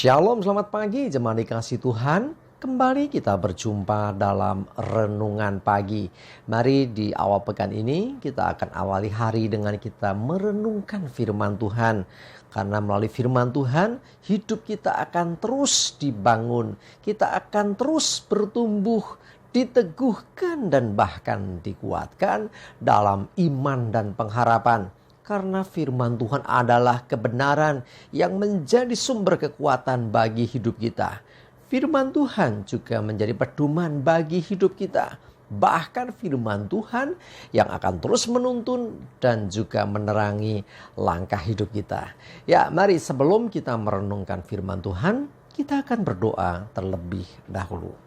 Shalom, selamat pagi jemaat dikasih Tuhan. Kembali kita berjumpa dalam renungan pagi. Mari di awal pekan ini kita akan awali hari dengan kita merenungkan firman Tuhan. Karena melalui firman Tuhan hidup kita akan terus dibangun. Kita akan terus bertumbuh, diteguhkan dan bahkan dikuatkan dalam iman dan pengharapan. Karena firman Tuhan adalah kebenaran yang menjadi sumber kekuatan bagi hidup kita. Firman Tuhan juga menjadi pedoman bagi hidup kita. Bahkan firman Tuhan yang akan terus menuntun dan juga menerangi langkah hidup kita. Ya, mari sebelum kita merenungkan firman Tuhan, kita akan berdoa terlebih dahulu.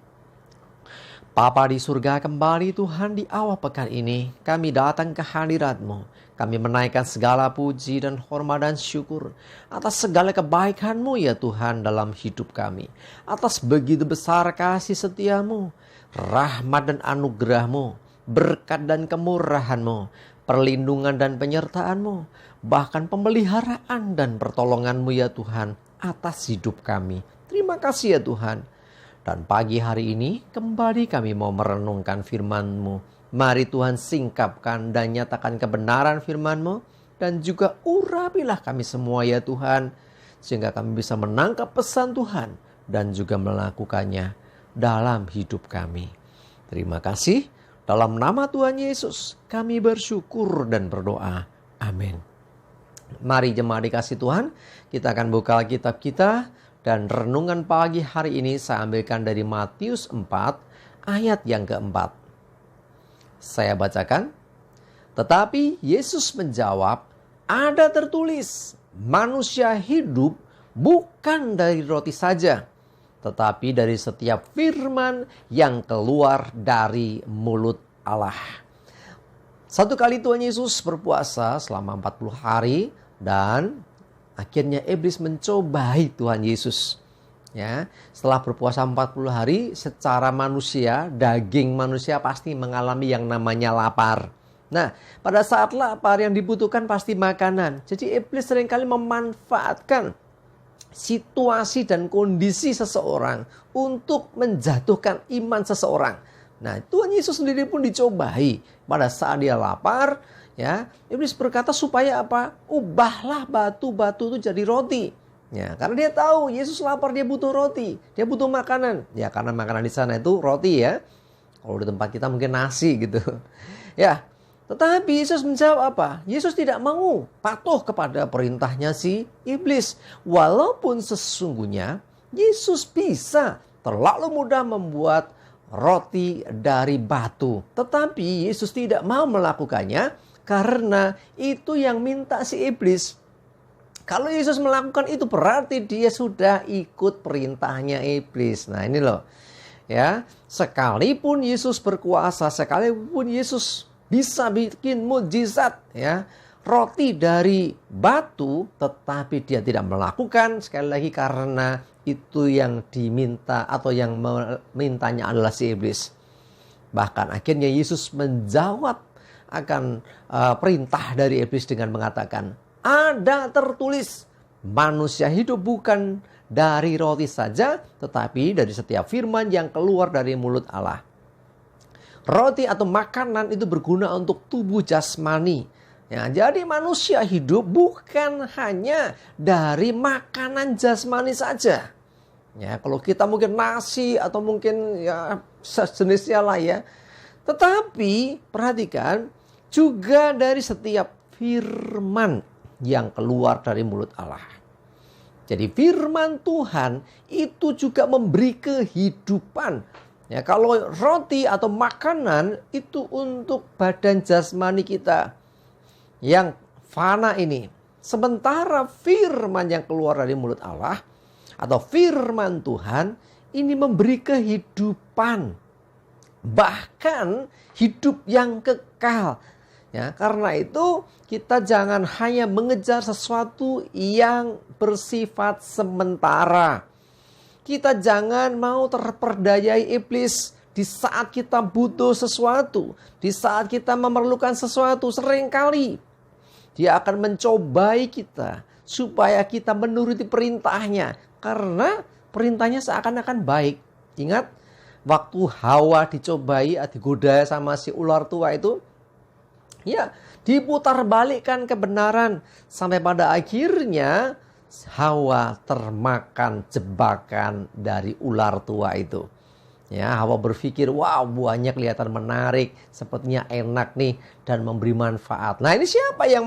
Bapa di surga, kembali Tuhan di awal pekan ini kami datang ke hadirat-Mu. Kami menaikkan segala puji dan hormat dan syukur atas segala kebaikan-Mu ya Tuhan dalam hidup kami. Atas begitu besar kasih setia-Mu, rahmat dan anugerah-Mu, berkat dan kemurahan-Mu, perlindungan dan penyertaan-Mu, bahkan pemeliharaan dan pertolongan-Mu ya Tuhan atas hidup kami. Terima kasih ya Tuhan. Dan pagi hari ini kembali kami mau merenungkan firman-Mu. Mari Tuhan singkapkan dan nyatakan kebenaran firman-Mu. Dan juga urapilah kami semua ya Tuhan. Sehingga kami bisa menangkap pesan Tuhan. Dan juga melakukannya dalam hidup kami. Terima kasih. Dalam nama Tuhan Yesus kami bersyukur dan berdoa. Amin. Mari jemaat dikasih Tuhan. Kita akan buka Alkitab kita. Dan renungan pagi hari ini saya ambilkan dari Matius 4 ayat yang keempat. Saya bacakan. Tetapi Yesus menjawab, ada tertulis, manusia hidup bukan dari roti saja, tetapi dari setiap firman yang keluar dari mulut Allah. Satu kali Tuhan Yesus berpuasa selama 40 hari dan akhirnya iblis mencobai Tuhan Yesus. Ya, setelah berpuasa 40 hari secara manusia, daging manusia pasti mengalami yang namanya lapar. Nah, pada saat lapar yang dibutuhkan pasti makanan. Jadi iblis seringkali memanfaatkan situasi dan kondisi seseorang untuk menjatuhkan iman seseorang. Nah, Tuhan Yesus sendiri pun dicobai pada saat dia lapar. Ya, iblis berkata supaya apa? Ubahlah batu-batu itu jadi roti. Ya, karena dia tahu Yesus lapar, dia butuh roti, dia butuh makanan. Ya, karena makanan di sana itu roti ya. Kalau di tempat kita mungkin nasi gitu. Ya, tetapi Yesus menjawab apa? Yesus tidak mau patuh kepada perintahnya si iblis. Walaupun sesungguhnya Yesus bisa terlalu mudah membuat roti dari batu. Tetapi Yesus tidak mau melakukannya karena itu yang minta si iblis. Kalau Yesus melakukan itu berarti dia sudah ikut perintahnya iblis. Nah ini loh. Ya, sekalipun Yesus berkuasa, sekalipun Yesus bisa bikin mukjizat ya, roti dari batu, tetapi dia tidak melakukan sekali lagi karena itu yang diminta atau yang memintanya adalah si iblis. Bahkan akhirnya Yesus menjawab akan perintah dari iblis dengan mengatakan, ada tertulis, manusia hidup bukan dari roti saja, tetapi dari setiap firman yang keluar dari mulut Allah. Roti atau makanan itu berguna untuk tubuh jasmani. Ya, jadi manusia hidup bukan hanya dari makanan jasmani saja. Ya, kalau kita mungkin nasi atau mungkin ya sejenisnya lah ya. Tetapi perhatikan juga dari setiap firman yang keluar dari mulut Allah. Jadi firman Tuhan itu juga memberi kehidupan. Ya, kalau roti atau makanan itu untuk badan jasmani kita yang fana ini. Sementara firman yang keluar dari mulut Allah atau firman Tuhan ini memberi kehidupan. Bahkan hidup yang kekal. Ya, karena itu kita jangan hanya mengejar sesuatu yang bersifat sementara. Kita jangan mau terperdayai iblis di saat kita butuh sesuatu, di saat kita memerlukan sesuatu. Seringkali dia akan mencobai kita supaya kita menuruti perintahnya. Karena perintahnya seakan-akan baik. Ingat, waktu Hawa dicobai, digoda sama si ular tua itu, ya, diputar balikkan kebenaran. Sampai pada akhirnya Hawa termakan jebakan dari ular tua itu. Ya, Hawa berpikir, wow, buahnya kelihatan menarik, sepertinya enak nih dan memberi manfaat. Nah, ini siapa yang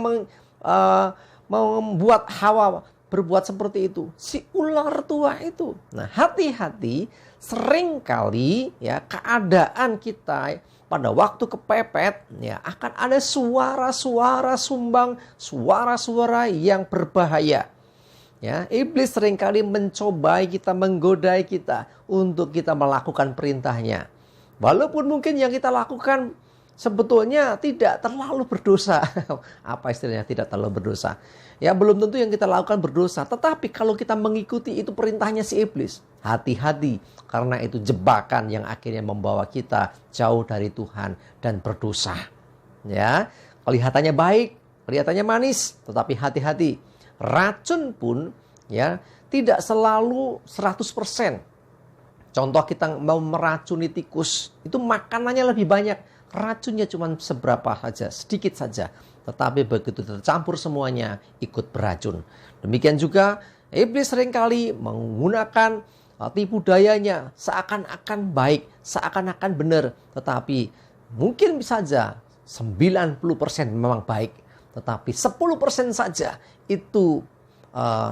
membuat Hawa berbuat seperti itu? Si ular tua itu. Nah, hati-hati, seringkali ya keadaan kita pada waktu kepepet ya akan ada suara-suara sumbang, suara-suara yang berbahaya. Ya, iblis seringkali mencobai kita, menggodai kita untuk kita melakukan perintahnya. Walaupun mungkin yang kita lakukan sebetulnya tidak terlalu berdosa. Apa istilahnya tidak terlalu berdosa? Ya, belum tentu yang kita lakukan berdosa. Tetapi kalau kita mengikuti itu perintahnya si iblis, hati-hati. Karena itu jebakan yang akhirnya membawa kita jauh dari Tuhan dan berdosa. Ya, kelihatannya baik, kelihatannya manis, tetapi hati-hati. Racun pun ya tidak selalu 100%. Contoh kita mau meracuni tikus, itu makanannya lebih banyak. Racunnya cuma seberapa saja, sedikit saja. Tetapi begitu tercampur semuanya ikut beracun. Demikian juga iblis seringkali menggunakan tipu dayanya seakan-akan baik, seakan-akan benar. Tetapi mungkin saja 90% memang baik. Tetapi 10% saja itu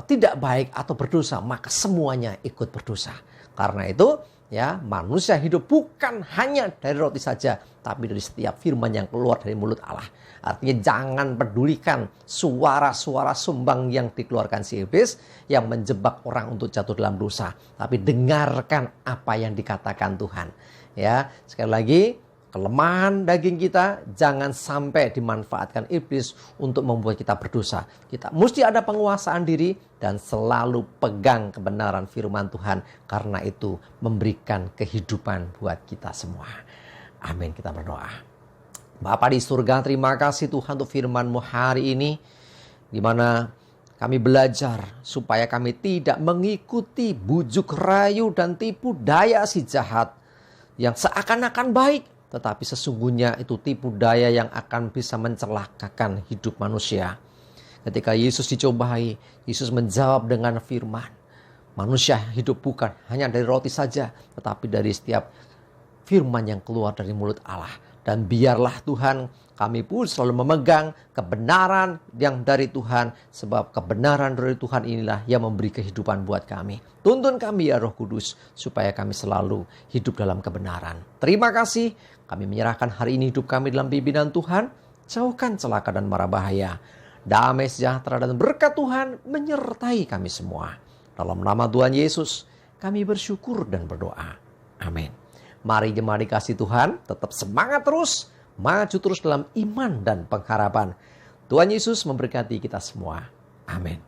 tidak baik atau berdosa, maka semuanya ikut berdosa. Karena itu ya, manusia hidup bukan hanya dari roti saja, tapi dari setiap firman yang keluar dari mulut Allah. Artinya jangan pedulikan suara-suara sumbang yang dikeluarkan si iblis yang menjebak orang untuk jatuh dalam dosa, tapi dengarkan apa yang dikatakan Tuhan. Ya, sekali lagi, kelemahan daging kita jangan sampai dimanfaatkan iblis untuk membuat kita berdosa. Kita mesti ada penguasaan diri dan selalu pegang kebenaran firman Tuhan. Karena itu memberikan kehidupan buat kita semua. Amin, kita berdoa. Bapa di surga, terima kasih Tuhan untuk firman-Mu hari ini, di mana kami belajar supaya kami tidak mengikuti bujuk rayu dan tipu daya si jahat yang seakan-akan baik, tetapi sesungguhnya itu tipu daya yang akan bisa mencelakakan hidup manusia. Ketika Yesus dicobai, Yesus menjawab dengan firman, manusia hidup bukan hanya dari roti saja, tetapi dari setiap firman yang keluar dari mulut Allah. Dan biarlah Tuhan, kami pun selalu memegang kebenaran yang dari Tuhan, sebab kebenaran dari Tuhan inilah yang memberi kehidupan buat kami. Tuntun kami ya Roh Kudus, supaya kami selalu hidup dalam kebenaran. Terima kasih. Kami menyerahkan hari ini hidup kami dalam pimpinan Tuhan. Jauhkan celaka dan mara bahaya. Damai sejahtera dan berkat Tuhan menyertai kami semua. Dalam nama Tuhan Yesus, kami bersyukur dan berdoa. Amin. Mari jemaat dikasih Tuhan, tetap semangat terus, maju terus dalam iman dan pengharapan. Tuhan Yesus memberkati kita semua. Amin.